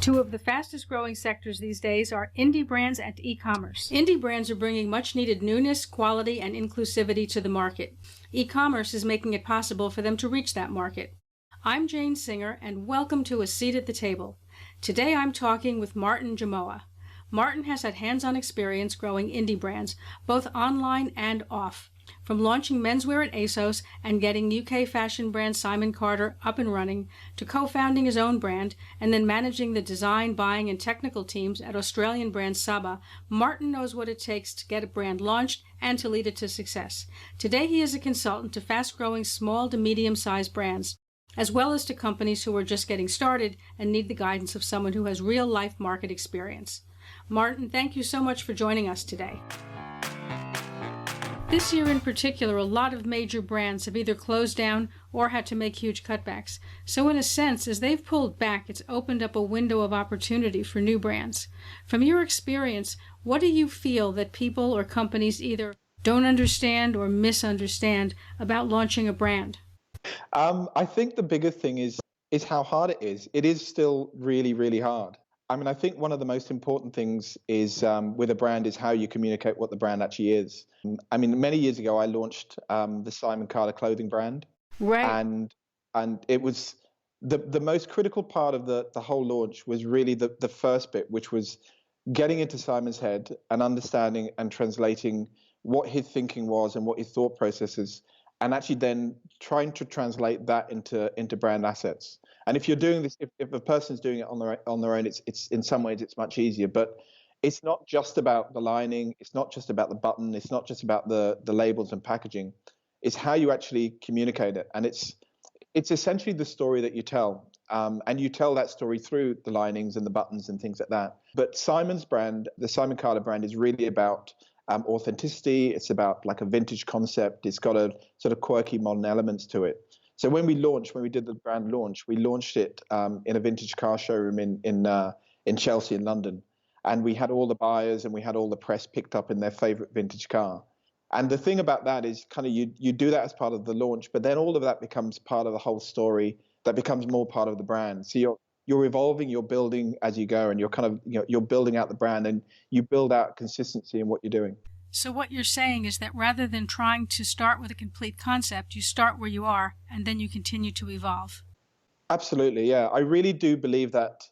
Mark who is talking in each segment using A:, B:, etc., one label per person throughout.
A: Two of the fastest growing sectors these days are indie brands and e-commerce. Indie brands are bringing much needed newness, quality, and inclusivity to the market. E-commerce is making it possible for them to reach that market. I'm Jane Singer, and welcome to A Seat at the Table. Today I'm talking with Martin Jomoa. Martin has had hands-on experience growing indie brands, both online and off. From launching menswear at ASOS and getting UK fashion brand Simon Carter up and running, to co-founding his own brand and then managing the design, buying, and technical teams at Australian brand Saba, Martin knows what it takes to get a brand launched and to lead it to success. Today he is a consultant to fast-growing small to medium-sized brands, as well as to companies who are just getting started and need the guidance of someone who has real-life market experience. Martin, thank you so much for joining us today. This year in particular, a lot of major brands have either closed down or had to make huge cutbacks. So in a sense, as they've pulled back, it's opened up a window of opportunity for new brands. From your experience, what do you feel that people or companies either don't understand or misunderstand about launching a brand?
B: I think the biggest thing is how hard it is. It is still really, really hard. I mean, I think one of the most important things is with a brand is how you communicate what the brand actually is. I mean, many years ago, I launched the Simon Carter clothing brand.
A: Right.
B: And it was the most critical part of the whole launch was really the first bit, which was getting into Simon's head and understanding and translating what his thinking was and what his thought processes, and actually then trying to translate that into brand assets. And if you're doing this, if a person's doing it on their own, it's in some ways it's much easier. But it's not just about the lining, it's not just about the button, it's not just about the labels and packaging. It's how you actually communicate it, and it's essentially the story that you tell, and you tell that story through the linings and the buttons and things like that. But Simon's brand, the Simon Carter brand, is really about authenticity. It's about like a vintage concept. It's got a sort of quirky modern elements to it. So when we did the brand launch, we launched it in a vintage car showroom in Chelsea in London. And we had all the buyers and we had all the press picked up in their favorite vintage car. And the thing about that is kind of you do that as part of the launch, but then all of that becomes part of the whole story that becomes more part of the brand. So you're evolving, you're building as you go, and you're kind of, you're building out the brand, and you build out consistency in what you're doing.
A: So what you're saying is that rather than trying to start with a complete concept, you start where you are and then you continue to evolve.
B: Absolutely, yeah. I really do believe that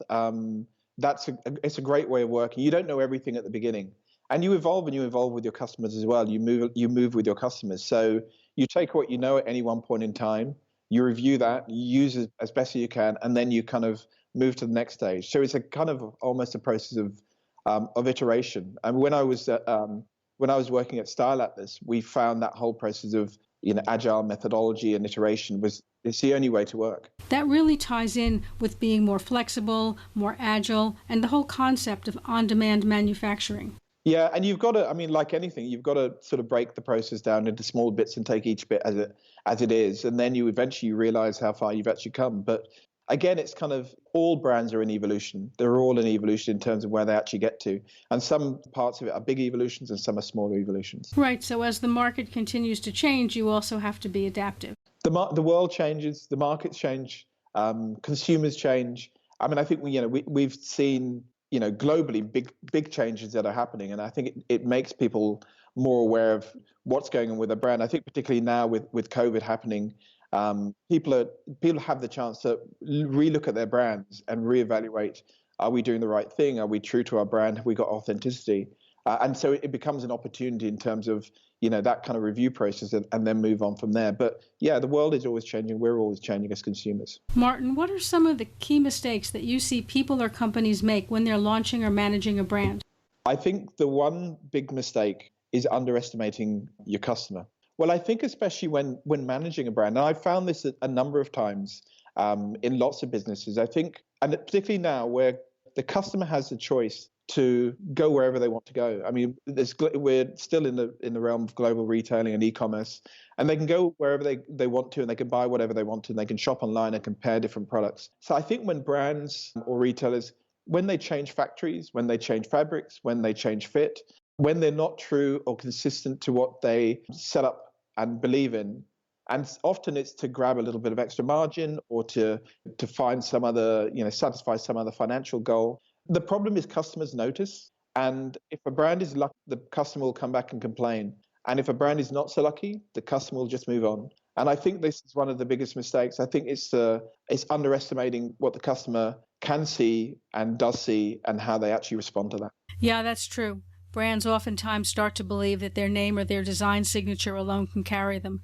B: it's a great way of working. You don't know everything at the beginning, and you evolve with your customers as well. You move with your customers. So you take what you know at any one point in time, you review that, you use it as best as you can, and then you kind of move to the next stage. So it's a kind of almost a process of iteration. And when I was working at Style Atlas, we found that whole process of agile methodology and iteration it's the only way to work.
A: That really ties in with being more flexible, more agile, and the whole concept of on-demand manufacturing.
B: Yeah, and you've got to, I mean, like anything, you've got to sort of break the process down into small bits and take each bit as it is, and then you eventually realize how far you've actually come. But again, it's kind of all brands are in evolution. They're all in evolution in terms of where they actually get to. And some parts of it are big evolutions and some are smaller evolutions.
A: Right. So as the market continues to change, you also have to be adaptive.
B: The world changes, the markets change, consumers change. I mean, I think we've seen globally big changes that are happening, and I think it makes people more aware of what's going on with a brand. I think particularly now with COVID happening, people have the chance to relook at their brands and reevaluate: are we doing the right thing? Are we true to our brand? Have we got authenticity? And so it becomes an opportunity in terms of that kind of review process, and then move on from there. But yeah, the world is always changing. We're always changing as consumers.
A: Martin, what are some of the key mistakes that you see people or companies make when they're launching or managing a brand?
B: I think the one big mistake is underestimating your customer. Well, I think especially when managing a brand, and I've found this a number of times in lots of businesses, I think, and particularly now where the customer has the choice to go wherever they want to go. I mean, we're still in the realm of global retailing and e-commerce, and they can go wherever they want to, and they can buy whatever they want to, and they can shop online and compare different products. So I think when brands or retailers, when they change factories, when they change fabrics, when they change fit, when they're not true or consistent to what they set up and believe in, And often it's to grab a little bit of extra margin or to find some other, satisfy some other financial goal. The problem is customers notice. And if a brand is lucky, the customer will come back and complain. And if a brand is not so lucky, the customer will just move on. And I think this is one of the biggest mistakes. I think it's underestimating what the customer can see and does see and how they actually respond to that.
A: Yeah, that's true. Brands oftentimes start to believe that their name or their design signature alone can carry them,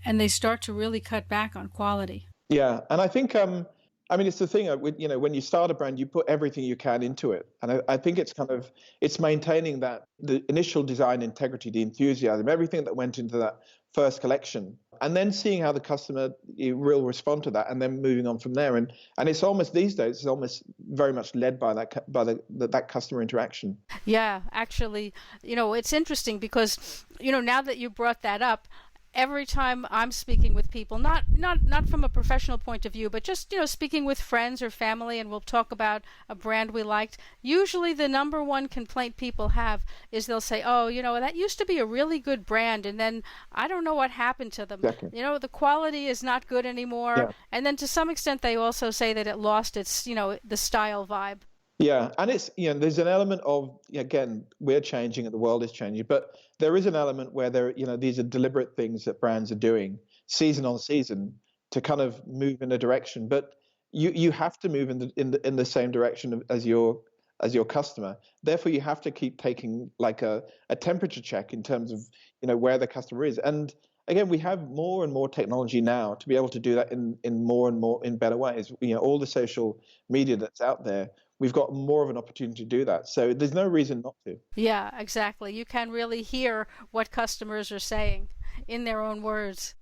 A: and they start to really cut back on quality.
B: Yeah, and I think it's the thing when you start a brand, you put everything you can into it, and I think it's maintaining that the initial design integrity, the enthusiasm, everything that went into that first collection, and then seeing how the customer will respond to that, and then moving on from there. And it's almost these days, it's almost very much led by that customer interaction.
A: Yeah, actually, it's interesting because now that you brought that up, every time I'm speaking with people, not from a professional point of view, but just, speaking with friends or family, and we'll talk about a brand we liked, usually the number one complaint people have is they'll say, oh, that used to be a really good brand, and then I don't know what happened to them.
B: Exactly.
A: The quality is not good anymore.
B: Yeah.
A: And then to some extent they also say that it lost its, the style vibe.
B: Yeah, and it's there's an element of, again, we're changing and the world is changing, but there is an element where these are deliberate things that brands are doing season on season to kind of move in a direction. But you have to move in the same direction as your customer. Therefore, you have to keep taking like a temperature check in terms of where the customer is. And again, we have more and more technology now to be able to do that in more and more in better ways. All the social media that's out there, we've got more of an opportunity to do that. So there's no reason not to.
A: Yeah, exactly. You can really hear what customers are saying in their own words.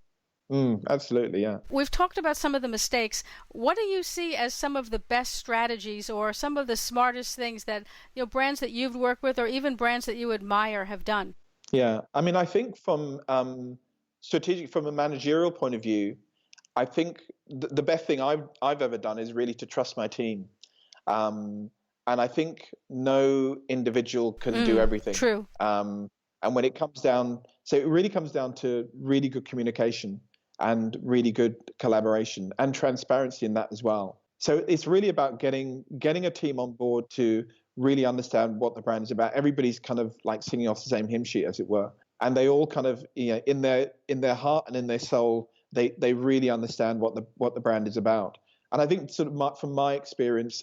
B: Absolutely, yeah.
A: We've talked about some of the mistakes. What do you see as some of the best strategies or some of the smartest things that brands that you've worked with or even brands that you admire have done?
B: Yeah, I think from a managerial point of view, I think the best thing I've ever done is really to trust my team. And I think no individual can do everything.
A: True.
B: And when it comes down, so it really comes down to really good communication and really good collaboration and transparency in that as well. So it's really about getting a team on board to really understand what the brand is about. Everybody's kind of like singing off the same hymn sheet, as it were. And they all kind of, in their heart and in their soul, they really understand what the brand is about. And I think from my experience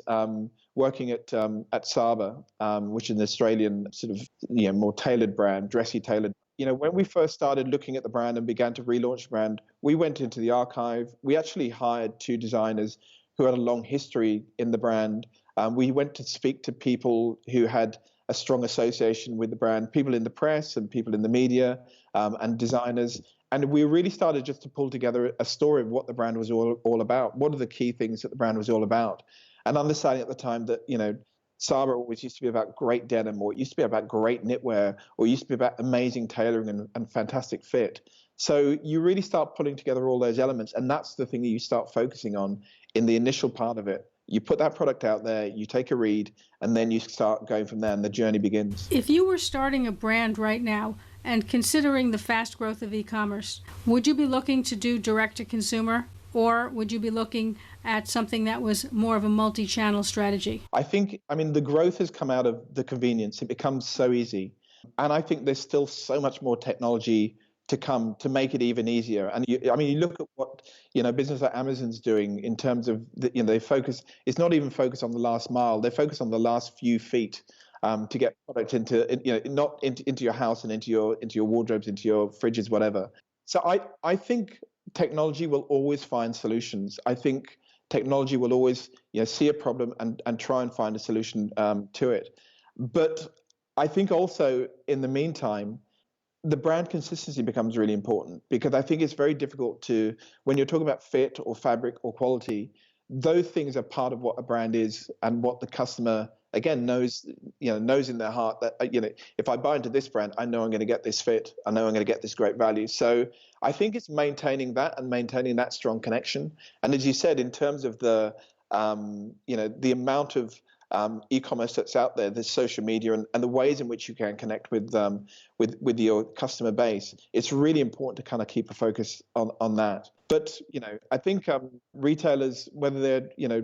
B: working at Saba, which is an Australian sort of more tailored brand, dressy tailored. When we first started looking at the brand and began to relaunch the brand, we went into the archive. We actually hired 2 designers who had a long history in the brand. We went to speak to people who had a strong association with the brand, people in the press and people in the media and designers. And we really started just to pull together a story of what the brand was all about. What are the key things that the brand was all about? And understanding at the time that, Saba always used to be about great denim, or it used to be about great knitwear, or it used to be about amazing tailoring and fantastic fit. So you really start pulling together all those elements. And that's the thing that you start focusing on in the initial part of it. You put that product out there, you take a read, and then you start going from there, and the journey begins.
A: If you were starting a brand right now and considering the fast growth of e-commerce, would you be looking to do direct-to-consumer, or would you be looking at something that was more of a multi-channel strategy?
B: I think, the growth has come out of the convenience. It becomes so easy. And I think there's still so much more technology to come to make it even easier. And you look at what business like Amazon's doing in terms of they focus. It's not even focused on the last mile. They focus on the last few feet to get product into your house and into your wardrobes, into your fridges, whatever. So I think technology will always find solutions. I think technology will always see a problem and try and find a solution to it. But I think also in the meantime, the brand consistency becomes really important, because I think it's very difficult to, when you're talking about fit or fabric or quality, those things are part of what a brand is and what the customer, again, knows in their heart that, if I buy into this brand, I know I'm going to get this fit. I know I'm going to get this great value. So I think it's maintaining that strong connection. And as you said, in terms of the amount of e-commerce that's out there, there's social media and the ways in which you can connect with your customer base. It's really important to kind of keep a focus on that. But I think retailers, whether they're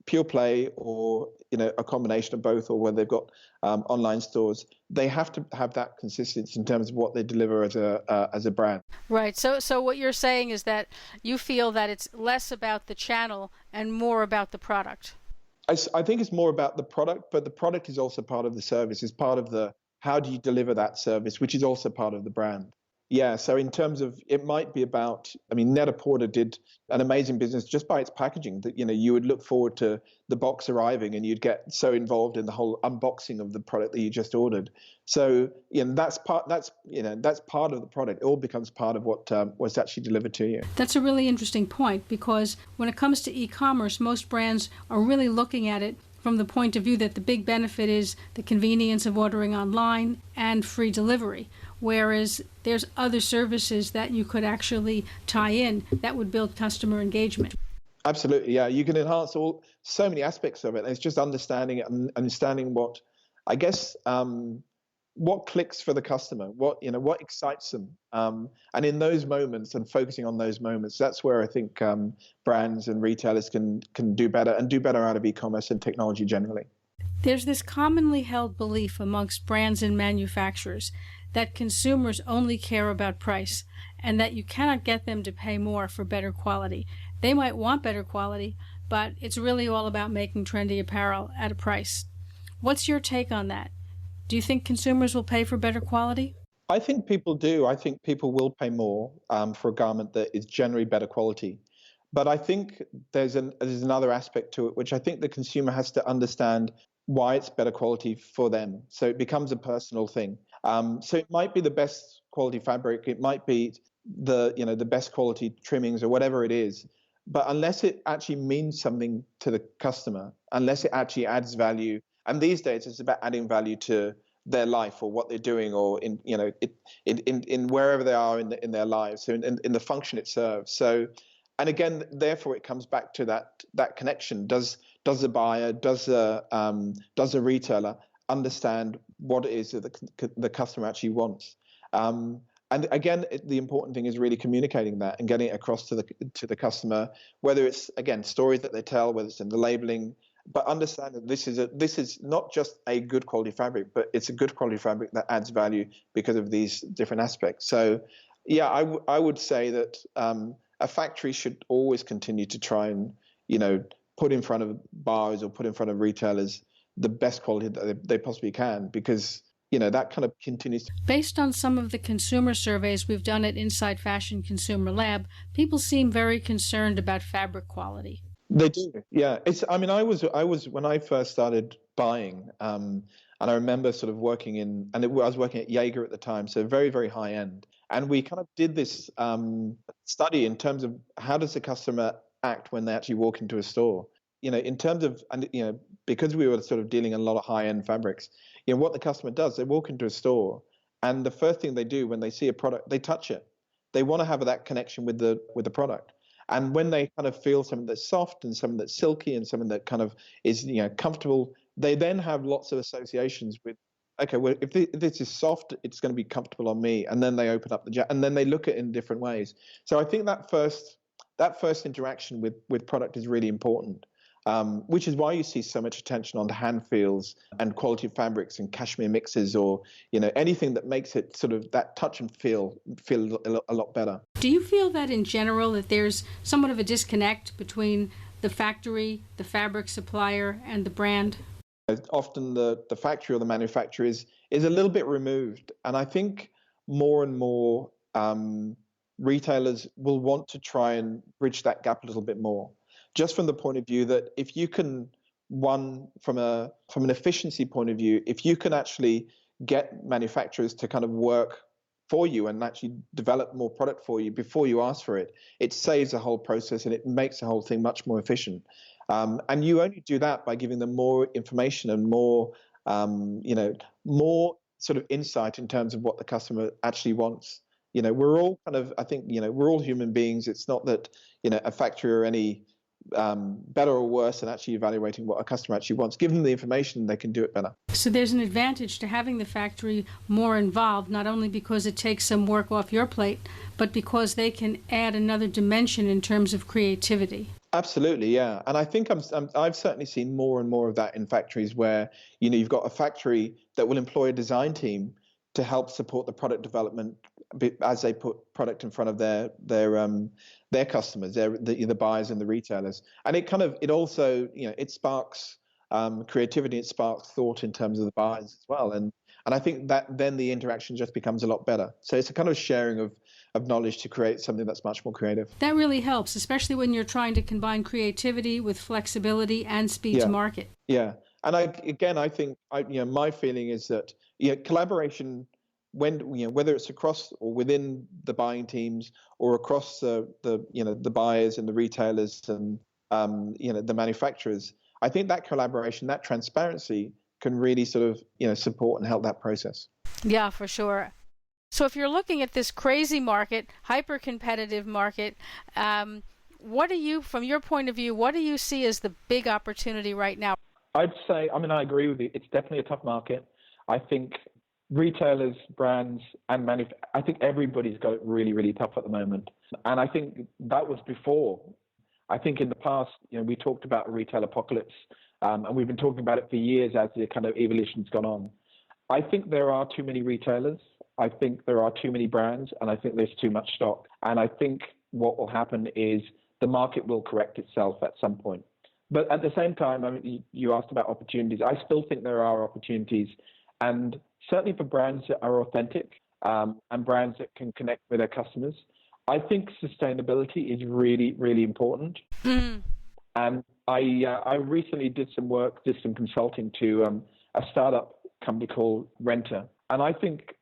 B: pure play or a combination of both, or whether they've got online stores, they have to have that consistency in terms of what they deliver as a brand.
A: Right. So what you're saying is that you feel that it's less about the channel and more about the product.
B: I think it's more about the product, but the product is also part of the service. It's part of the how do you deliver that service, which is also part of the brand. Yeah, so in terms of, it might be about, Net-a-Porter did an amazing business just by its packaging, that, you would look forward to the box arriving and you'd get so involved in the whole unboxing of the product that you just ordered. So, that's part of the product. It all becomes part of what was actually delivered to you.
A: That's a really interesting point, because when it comes to e-commerce, most brands are really looking at it from the point of view that the big benefit is the convenience of ordering online and free delivery. Whereas there's other services that you could actually tie in that would build customer engagement.
B: Absolutely, yeah. You can enhance so many aspects of it. It's just understanding it and understanding what, I guess, what clicks for the customer, what excites them, and in those moments and focusing on those moments, that's where I think brands and retailers can do better and do better out of e-commerce and technology generally.
A: There's this commonly held belief amongst brands and manufacturers that consumers only care about price and that you cannot get them to pay more for better quality. They might want better quality, but it's really all about making trendy apparel at a price. What's your take on that? Do you think consumers will pay for better quality?
B: I think people do. I think people will pay more for a garment that is generally better quality. But I think there's another aspect to it, which I think the consumer has to understand why it's better quality for them. So it becomes a personal thing. So it might be the best quality fabric, it might be the best quality trimmings or whatever it is. But unless it actually means something to the customer, unless it actually adds value, and these days it's about adding value to their life or what they're doing, or in wherever they are in their lives, so in the function it serves. So, and again, therefore, it comes back to that connection. Does the buyer, does the retailer understand what it is that the customer actually wants? And again, the important thing is really communicating that and getting it across to the customer, whether it's, again, stories that they tell, whether it's in the labeling, but understand that this is not just a good quality fabric, but it's a good quality fabric that adds value because of these different aspects. So, yeah, I would say that a factory should always continue to try and, put in front of buyers or put in front of retailers the best quality that they possibly can, because that kind of continues.
A: Based on some of the consumer surveys we've done at Inside Fashion Consumer Lab, people seem very concerned about fabric quality.
B: They do, yeah. I was when I first started buying, and I remember sort of working I was working at Jaeger at the time, so very, very high end. And we kind of did this study in terms of how does the customer act when they actually walk into a store. In terms of, because we were sort of dealing in a lot of high end fabrics, what the customer does, they walk into a store, and the first thing they do when they see a product, they touch it. They want to have that connection with the product. And when they kind of feel something that's soft and something that's silky and something that kind of is comfortable, they then have lots of associations with, okay, well, if this is soft, it's going to be comfortable on me. And then they open up the jacket and then they look at it in different ways. So I think that first interaction with product is really important. Which is why you see so much attention on the hand feels and quality of fabrics and cashmere mixes, or anything that makes it sort of that touch and feel a lot better.
A: Do you feel that in general that there's somewhat of a disconnect between the factory, the fabric supplier, and the brand?
B: Often the factory or the manufacturer is a little bit removed, and I think more and more retailers will want to try and bridge that gap a little bit more. Just from the point of view that if you can, from an efficiency point of view, if you can actually get manufacturers to kind of work for you and actually develop more product for you before you ask for it, it saves the whole process and it makes the whole thing much more efficient. And you only do that by giving them more information and more sort of insight in terms of what the customer actually wants. We're all kind of, I think, we're all human beings. It's not that, a factory or any better or worse and actually evaluating what a customer actually wants. Give them the information, they can do it better.
A: So there's an advantage to having the factory more involved, not only because it takes some work off your plate, but because they can add another dimension in terms of creativity.
B: Absolutely, yeah. And I think I've certainly seen more and more of that in factories where, you've got a factory that will employ a design team to help support the product development as they put product in front of their customers, the buyers and the retailers. And it also, it sparks creativity, it sparks thought in terms of the buyers as well. And I think that then the interaction just becomes a lot better. So it's a kind of sharing of knowledge to create something that's much more creative.
A: That really helps, especially when you're trying to combine creativity with flexibility and speed to market.
B: Yeah. And I think my feeling is that collaboration, whether it's across or within the buying teams or across the buyers and the retailers and the manufacturers, I think that collaboration, that transparency can really sort of support and help that process.
A: Yeah, for sure. So if you're looking at this crazy market, hyper-competitive market, what do you, from your point of view, what do you see as the big opportunity right now?
C: I'd say, I agree with you. It's definitely a tough market. I think retailers, brands, and I think everybody's got it really, really tough at the moment. And I think that was before. I think in the past, we talked about a retail apocalypse, and we've been talking about it for years as the kind of evolution's gone on. I think there are too many retailers. I think there are too many brands, and I think there's too much stock. And I think what will happen is the market will correct itself at some point. But at the same time, you asked about opportunities. I still think there are opportunities, and certainly for brands that are authentic and brands that can connect with their customers. I think sustainability is really, really important. Mm. And I recently did some consulting to a startup company called Renter. And I think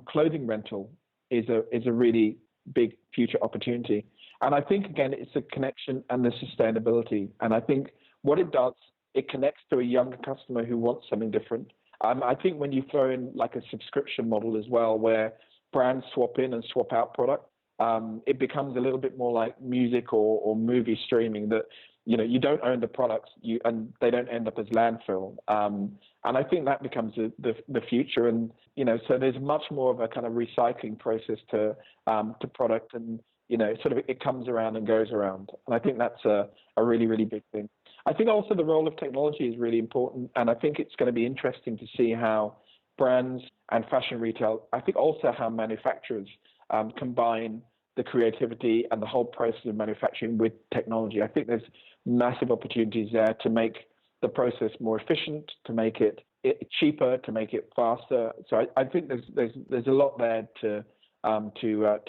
C: clothing rental is a really big future opportunity. And I think, again, it's a connection and the sustainability. And I think what it does, it connects to a younger customer who wants something different. I think when you throw in like a subscription model as well, where brands swap in and swap out product, it becomes a little bit more like music or movie streaming that, you don't own the products and they don't end up as landfill. And I think that becomes the future. And, so there's much more of a kind of recycling process to product and, sort of it comes around and goes around. And I think that's a really, really big thing. I think also the role of technology is really important. And I think it's going to be interesting to see how brands and fashion retail, I think also how manufacturers combine the creativity and the whole process of manufacturing with technology. I think there's massive opportunities there to make the process more efficient, to make it cheaper, to make it faster. So I think there's a lot there to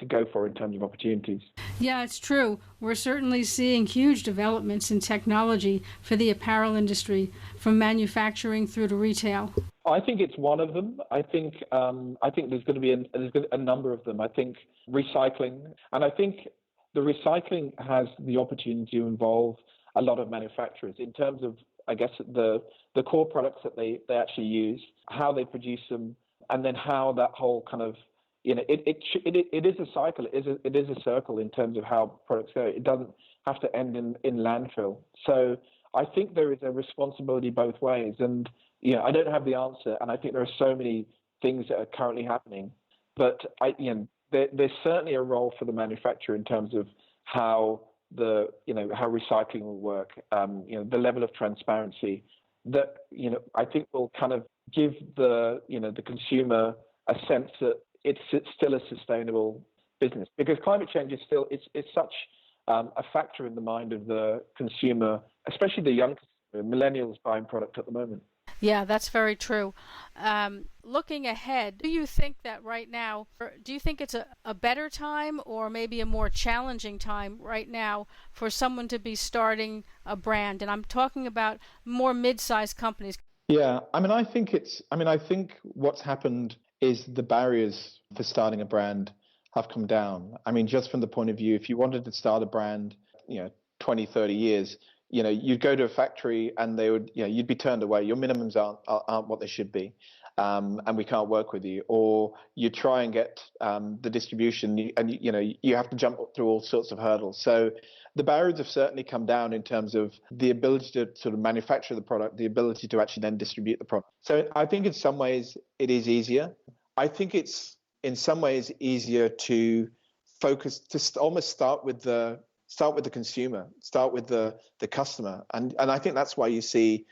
C: go for in terms of opportunities.
A: Yeah, it's true. We're certainly seeing huge developments in technology for the apparel industry, from manufacturing through to retail.
C: I think it's one of them. I think there's going to be a number of them. I think recycling, and I think the recycling has the opportunity to involve a lot of manufacturers in terms of, I guess, the core products that they actually use, how they produce them, and then how that whole kind of, it is a cycle. It is a circle in terms of how products go. It doesn't have to end in landfill. So I think there is a responsibility both ways. And I don't have the answer, and I think there are so many things that are currently happening. But there's certainly a role for the manufacturer in terms of how how recycling will work. The level of transparency that I think will kind of give the the consumer a sense that it's still a sustainable business, because climate change is still it's such a factor in the mind of the consumer, especially the young millennials buying product at the moment.
A: Yeah, that's very true. Looking ahead, do you think that right now, do you think it's a better time or maybe a more challenging time right now for someone to be starting a brand? And I'm talking about more mid-sized companies.
B: Yeah, I think what's happened is the barriers for starting a brand have come down. Just from the point of view, if you wanted to start a brand, 20, 30 years, you'd go to a factory and they would, you'd be turned away. Your minimums aren't what they should be, and we can't work with you. Or you try and get the distribution, and you have to jump through all sorts of hurdles. So the barriers have certainly come down in terms of the ability to sort of manufacture the product, the ability to actually then distribute the product. So I think in some ways it is easier. I think it's in some ways easier to focus, to almost start with the consumer, start with the customer. And I think that's why you see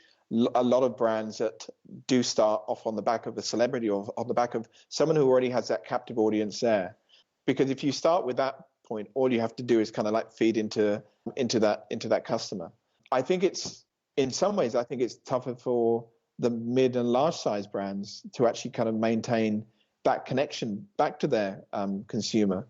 B: a lot of brands that do start off on the back of a celebrity or on the back of someone who already has that captive audience there. Because if you start with that point, all you have to do is kind of like feed into that customer. I think it's, in some ways, I think it's tougher for the mid and large size brands to actually kind of maintain that connection back to their consumer.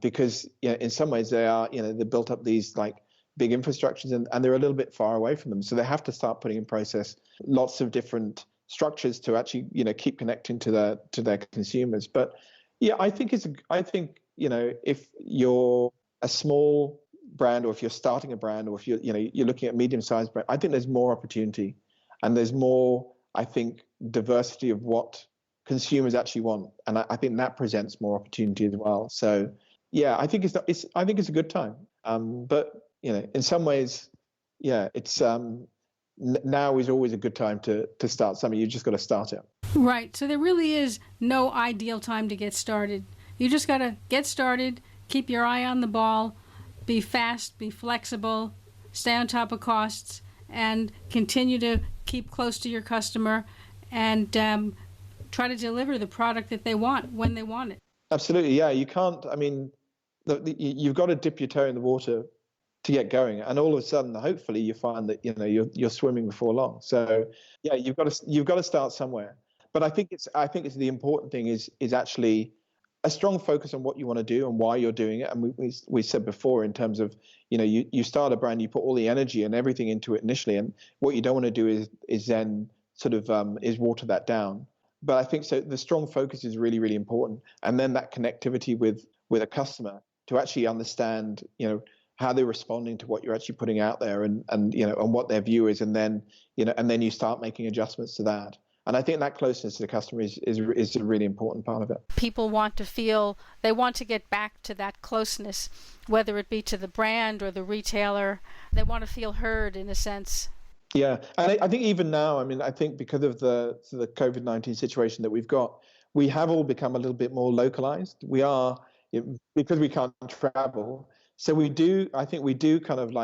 B: Because in some ways they are, they built up these like big infrastructures and they're a little bit far away from them. So they have to start putting in process lots of different structures to actually, keep connecting to their consumers. But yeah, I think if you're a small brand, or if you're starting a brand, or if you're looking at medium-sized brand, I think there's more opportunity and there's more, I think, diversity of what consumers actually want. And I think that presents more opportunity as well. So yeah, I think it's a good time. But in some ways, yeah, it's now is always a good time to start something. You just got to start it.
A: Right. So there really is no ideal time to get started. You just got to get started, keep your eye on the ball, be fast, be flexible, stay on top of costs, and continue to keep close to your customer and try to deliver the product that they want when they want it.
B: Absolutely. Yeah. You can't, you've got to dip your toe in the water to get going, and all of a sudden, hopefully, you find that you're swimming before long. So, yeah, you've got to start somewhere. But I think it's the important thing is actually a strong focus on what you want to do and why you're doing it. And we said before in terms of you start a brand, you put all the energy and everything into it initially, and what you don't want to do is then sort of is water that down. But I think so. The strong focus is really, really important, and then that connectivity with a customer to actually understand how they're responding to what you're actually putting out there, and what their view is, and then you start making adjustments to that. And I think that closeness to the customer is a really important part of it.
A: People want to get back to that closeness, whether it be to the brand or the retailer. They want to feel heard in a sense.
B: Yeah, and I think even now, I think because of the COVID-19 situation that we've got, we have all become a little bit more localized. We are, because we can't travel. So I think we do kind of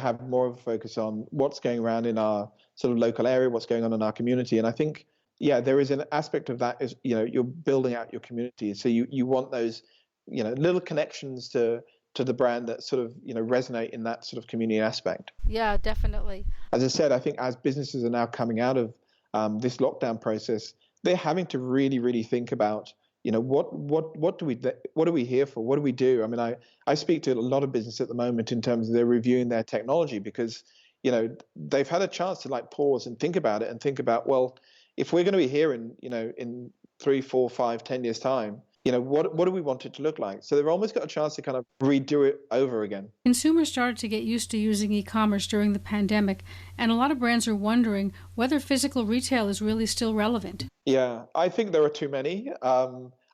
B: have more of a focus on what's going around in our sort of local area, what's going on in our community. And I think, yeah, there is an aspect of that is, you're building out your community. So you want those, little connections to the brand that sort of, resonate in that sort of community aspect.
A: Yeah, definitely.
B: As I said, I think as businesses are now coming out of this lockdown process, they're having to really, really think about, what are we here for? What do we do? I speak to a lot of business at the moment in terms of they're reviewing their technology because, they've had a chance to pause and think about it and think about, well, if we're going to be here in 3, 4, 5, 10 years time, what do we want it to look like? So they've almost got a chance to kind of redo it over again.
A: Consumers started to get used to using e-commerce during the pandemic, and a lot of brands are wondering whether physical retail is really still relevant.
B: Yeah, I think there are too many.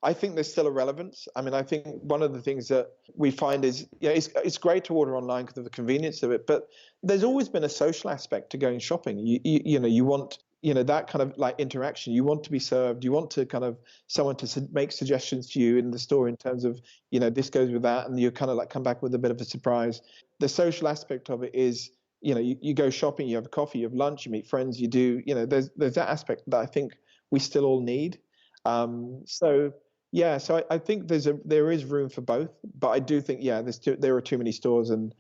B: I think there's still a relevance. I think one of the things that we find is, it's great to order online because of the convenience of it, but there's always been a social aspect to going shopping. You want that kind of interaction. You want to be served. You want to kind of someone to make suggestions to you in the store in terms of, this goes with that. And you kind of come back with a bit of a surprise. The social aspect of it is, you go shopping, you have a coffee, you have lunch, you meet friends, you do, there's that aspect that I think we still all need. So I think there is room for both, but I do think, there are too many stores and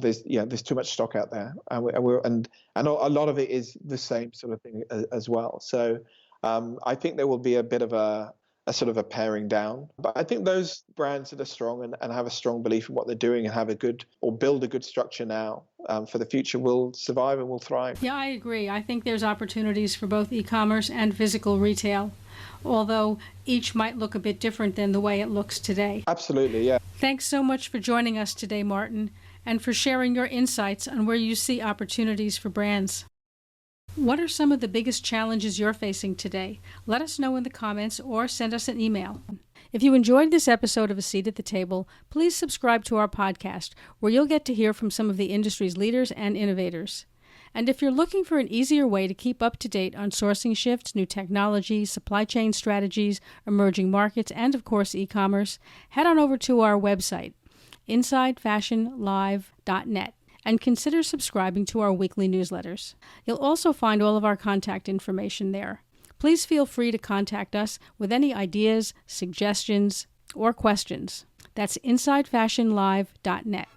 B: there's too much stock out there, and a lot of it is the same sort of thing as well. So I think there will be a bit of a sort of a paring down, but I think those brands that are strong and have a strong belief in what they're doing and have a good or build a good structure now for the future will survive and will thrive.
A: Yeah, I agree. I think there's opportunities for both e-commerce and physical retail, although each might look a bit different than the way it looks today.
B: Absolutely, yeah.
A: Thanks so much for joining us today, Martin, and for sharing your insights on where you see opportunities for brands. What are some of the biggest challenges you're facing today? Let us know in the comments or send us an email. If you enjoyed this episode of A Seat at the Table, please subscribe to our podcast, where you'll get to hear from some of the industry's leaders and innovators. And if you're looking for an easier way to keep up to date on sourcing shifts, new technology, supply chain strategies, emerging markets, and of course e-commerce, head on over to our website, insidefashionlive.net, and consider subscribing to our weekly newsletters. You'll also find all of our contact information there. Please feel free to contact us with any ideas, suggestions, or questions. That's insidefashionlive.net.